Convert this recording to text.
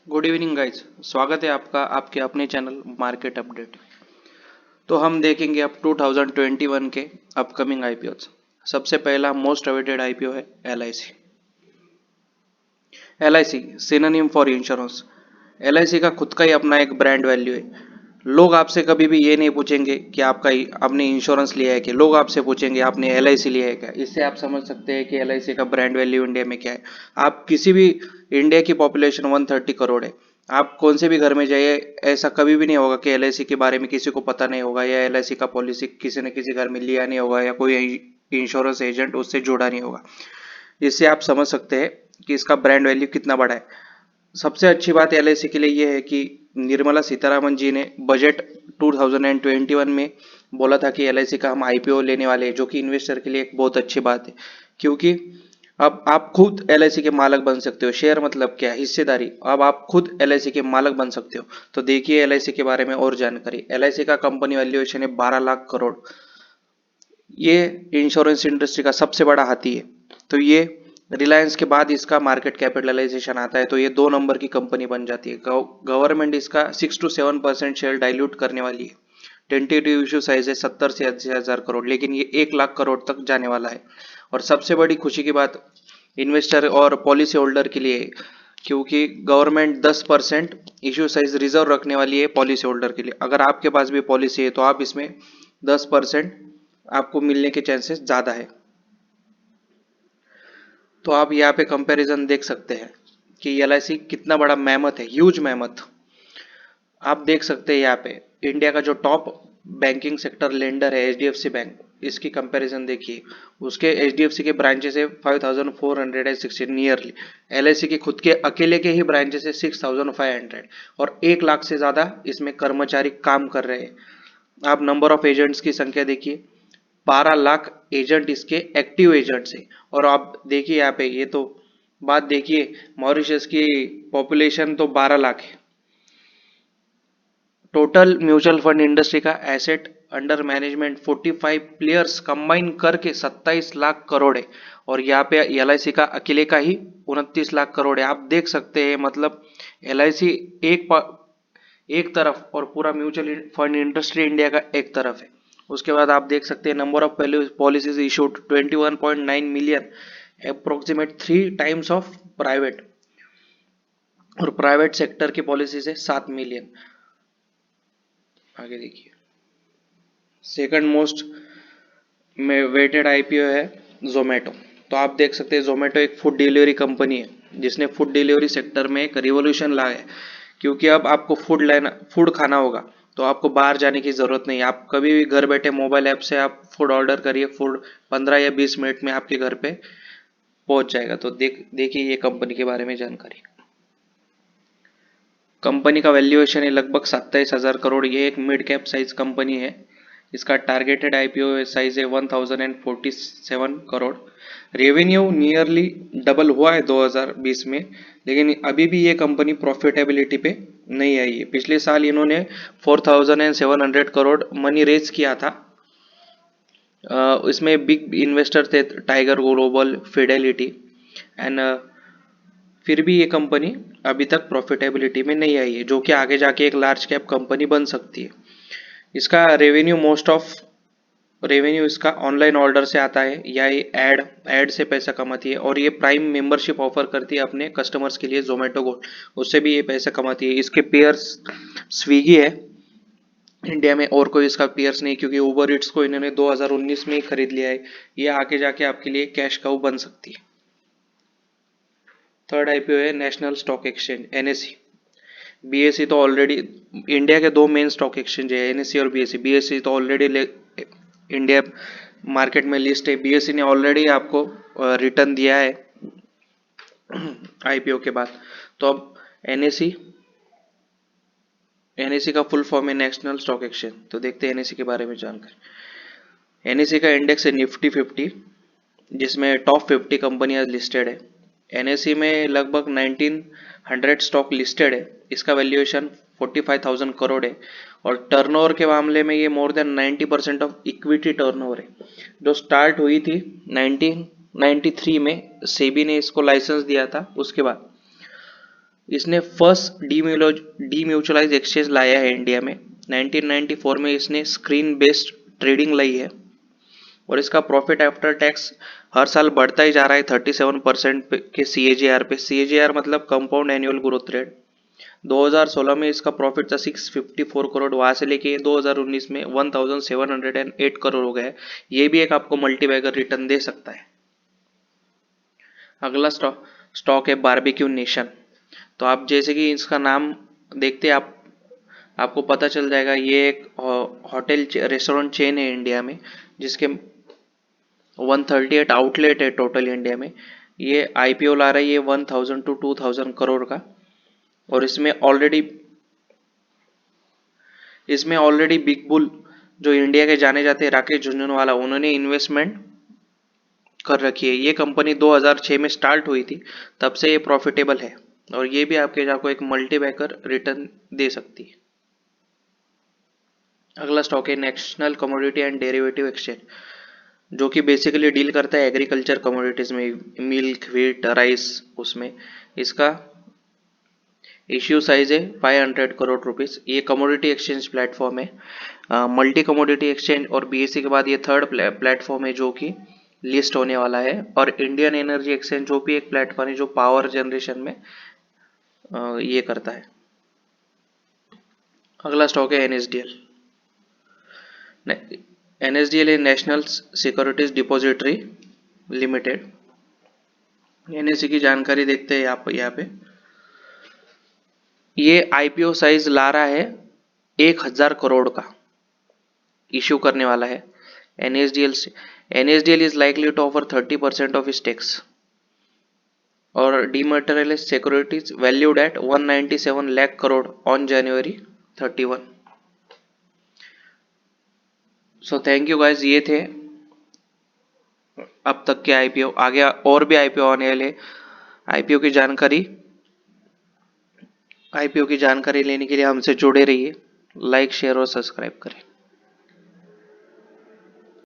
Good evening guys. स्वागत है आपका आपके अपने चैनल मार्केट अपडेट। तो हम देखेंगे अब 2021 के अपकमिंग आईपीओ। सबसे पहला मोस्ट अवेटेड आईपीओ है LIC. LIC synonym for insurance. LIC का खुद का ही अपना एक ब्रांड वैल्यू है। लोग आपसे कभी भी ये नहीं पूछेंगे कि आपने इंश्योरेंस लिया है कि लोग आपसे पूछेंगे आपने एलआईसी लिया है क्या। इससे आप समझ सकते हैं कि एलआईसी का ब्रांड वैल्यू इंडिया में क्या है। आप किसी भी इंडिया की पॉपुलेशन 130 करोड़ है। आप कौन से भी घर में जाइए, ऐसा कभी भी नहीं होगा कि एलआईसी के बारे में किसी को पता नहीं होगा या एलआईसी का पॉलिसी किसी ने किसी घर में लिया नहीं होगा या कोई इंश्योरेंस एजेंट उससे जुड़ा नहीं होगा। इससे आप समझ सकते हैं कि इसका ब्रांड वैल्यू कितना बड़ा है। सबसे अच्छी बात एलआईसी के लिए ये है कि निर्मला सीतारामन जी ने बजट 2021 में बोला था कि एलआईसी का हम आईपीओ लेने वाले हैं, जो कि इन्वेस्टर के लिए एक बहुत अच्छी बात है। क्योंकि अब आप खुद एलआईसी के मालिक बन सकते हो। शेयर मतलब क्या, हिस्सेदारी। अब आप खुद एलआईसी के मालिक बन सकते हो। तो देखिए एलआईसी के बारे में और जानकारी। एलआईसी का कंपनी वैल्यूएशन है 12 लाख करोड़। ये इंश्योरेंस इंडस्ट्री का सबसे बड़ा हाथी है। तो ये रिलायंस के बाद इसका मार्केट कैपिटलाइजेशन आता है, तो ये 2 नंबर की कंपनी बन जाती है। गवर्नमेंट इसका 6 to 7% शेयर डाइल्यूट करने वाली है। टेंटेटिव इशू साइज है 70 से 80 हजार करोड़, लेकिन ये 1 लाख करोड़ तक जाने वाला है। और सबसे बड़ी खुशी की बात इन्वेस्टर और पॉलिसी होल्डर के लिए है, क्योंकि गवर्नमेंट 10% इशू साइज रिजर्व रखने वाली है पॉलिसी होल्डर के लिए। अगर आपके पास भी पॉलिसी है तो आप इसमें 10% आपको मिलने के चांसेस ज़्यादा है। तो आप यहाँ पे कंपैरिजन देख सकते हैं कि एलआईसी कितना बड़ा मेहमत है, ह्यूज मेहमत। आप देख सकते हैं यहाँ पे इंडिया का जो टॉप बैंकिंग सेक्टर लेंडर है एचडीएफसी बैंक, इसकी कंपैरिजन देखिए। उसके एचडीएफसी के ब्रांचेस है 5460 नियरली। एलआईसी के खुद के अकेले के ही ब्रांचेस है 6500 और 1 लाख से ज़्यादा इसमें कर्मचारी काम कर रहे हैं। आप नंबर ऑफ एजेंट्स की संख्या देखिए, 12 लाख एजेंट इसके एक्टिव एजेंट्स है। और आप देखिए यहाँ पे ये तो बात देखिए, मॉरिशस की पॉपुलेशन तो 12 लाख है। टोटल म्यूचुअल फंड इंडस्ट्री का asset under management 45 players combine करके 27 लाख करोड़ है। और यहाँ पे एलआईसी का अकेले का ही 29 लाख करोड़ है। आप देख सकते हैं मतलब एलआईसी एक तरफ और पूरा म्यूचुअल फंड इंडस्ट्री इंडिया का एक तरफ है। उसके बाद आप देख सकते हैं number of policies issued 21.9 million, approximate 3 times of private. और प्राइवेट सेक्टर की पॉलिसीज है 7 मिलियन। आगे देखिए, सेकंड मोस्ट में वेटेड आईपीओ है जोमेटो। तो आप देख सकते हैं जोमेटो एक फूड डिलीवरी कंपनी है जिसने फूड डिलीवरी सेक्टर में एक रिवोल्यूशन लाया है। क्योंकि अब आपको फूड खाना होगा तो आपको बाहर जाने की ज़रूरत नहीं। आप कभी भी घर बैठे मोबाइल ऐप से आप फूड ऑर्डर करिए, फूड 15 या 20 मिनट में आपके घर पे पहुंच जाएगा। तो देखिए ये कंपनी के बारे में जानकारी। कंपनी का वैल्यूएशन है लगभग 27 हजार करोड़। ये एक मिड कैप साइज कंपनी है। इसका टारगेटेड आईपीओ साइज है 1047 करोड़। रेवेन्यू नियरली डबल हुआ है 2020 में, लेकिन अभी भी ये कंपनी प्रॉफिटेबिलिटी पे नहीं आई है। पिछले साल इन्होंने 4700 करोड़ मनी रेज किया था। इसमें बिग इन्वेस्टर थे टाइगर ग्लोबल, फिडेलिटी एंड फिर भी ये कंपनी अभी तक प्रॉफिटेबिलिटी में नहीं आई है, जो कि आगे जाके एक लार्ज कैप कंपनी बन सकती है। इसका रेवेन्यू इसका ऑनलाइन ऑर्डर से आता है या ये एड से पैसा कमाती है। और ये प्राइम मेंबरशिप ऑफर करती है अपने कस्टमर्स के लिए, जोमेटो गोल्ड, उससे भी ये पैसा कमाती है। इसके पेयर्स स्विगी है इंडिया में, और कोई इसका पेयर्स नहीं, क्योंकि उबर इट्स को इन्होंने 2019 में ही खरीद लिया है। ये आगे जाके आपके लिए कैश काउ बन सकती है। थर्ड आईपीओ है national stock exchange NSE. BSE तो ऑलरेडी इंडिया के दो मेन स्टॉक एक्सचेंज है, एनएसई और बीएसई। बीएसई तो ऑलरेडी इंडिया मार्केट में लिस्ट है। बीएसई ने ऑलरेडी आपको रिटर्न दिया है आईपीओ के बाद। तो अब एनएसई एनएसई का फुल फॉर्म है नेशनल स्टॉक एक्सचेंज। तो देखते हैं एनएसई के बारे में जानकारी। एनएसई का इंडेक्स है निफ्टी 50, जिसमें टॉप 50 कंपनियां लिस्टेड है। एनएसई में लगभग 1900 स्टॉक लिस्टेड है। इसका वैल्यूएशन 45,000 करोड़ है। और टर्नओवर के मामले में ये more than 90% of equity turnover है, जो स्टार्ट हुई थी 1993 में। सेबी ने इसको लाइसेंस दिया था उसके बाद। इसने फर्स्ट डीम्यूचुअलाइज एक्सचेंज लाया है इंडिया में। 1994 में इसने स्क्रीन बेस्ड ट्रेडिंग लाई है और इसका प्रॉफिट आफ्टर टैक्स हर साल बढ़ता ही जा रहा है 37% के CAGR पे। CAGR मतलब कंपाउंड एनुअल ग्रोथ रेट। 2016 में इसका प्रॉफिट था 654 करोड़, वहां से लेके 2019 में 1708 करोड़ हो गया है। ये भी एक आपको मल्टीबैगर रिटर्न दे सकता है। अगला स्टॉक है बारबेक्यू नेशन। तो आप जैसे कि इसका नाम देखते आप आपको पता चल जाएगा, ये एक होटल रेस्टोरेंट चेन है इंडिया में, जिसके 138 आउटलेट है टोटल इंडिया में। ये IPO ला रहा है ये 1000 to 2000 करोड़ का। और इसमें ऑलरेडी बिग बुल जो इंडिया के जाने जाते राकेश झुनझुनवाला, उन्होंने इन्वेस्टमेंट कर रखी है। ये कंपनी 2006 में स्टार्ट हुई थी, तब से ये प्रॉफिटेबल है और ये भी आपको एक मल्टीबैगर रिटर्न दे सकती है। अगला स्टॉक है national commodity and derivative exchange, जो कि बेसिकली डील करता है एग्रीकल्चर कमोडिटीज में, मिल्क, व्हीट, राइस। उसमें इसका इश्यू साइज है 500 करोड़ रुपीस। ये कमोडिटी एक्सचेंज प्लेटफॉर्म है, मल्टी कमोडिटी एक्सचेंज और BSE के बाद ये थर्ड प्लेटफॉर्म है जो कि लिस्ट होने वाला है। और इंडियन एनर्जी एक्सचेंज जो भी एक प्लेटफॉर्म है जो पावर जनरेशन में ये करता है। अगला स्टॉक है NSDL। NSDL है national securities depository limited. NSE की जानकारी देखते हैं आप यहाँ पे। ये IPO साइज ला रहा है 1000 करोड़ का, इश्यू करने वाला है NSDL से। NSDL is likely to offer 30% of stakes और dematerialized securities valued at 197 lakh crore on January 31। So thank you guys, ये थे अब तक के IPO। आगे और भी IPO आने वाले। IPO की जानकारी लेने के लिए हमसे जुड़े रहिए। लाइक, शेयर और सब्सक्राइब करें।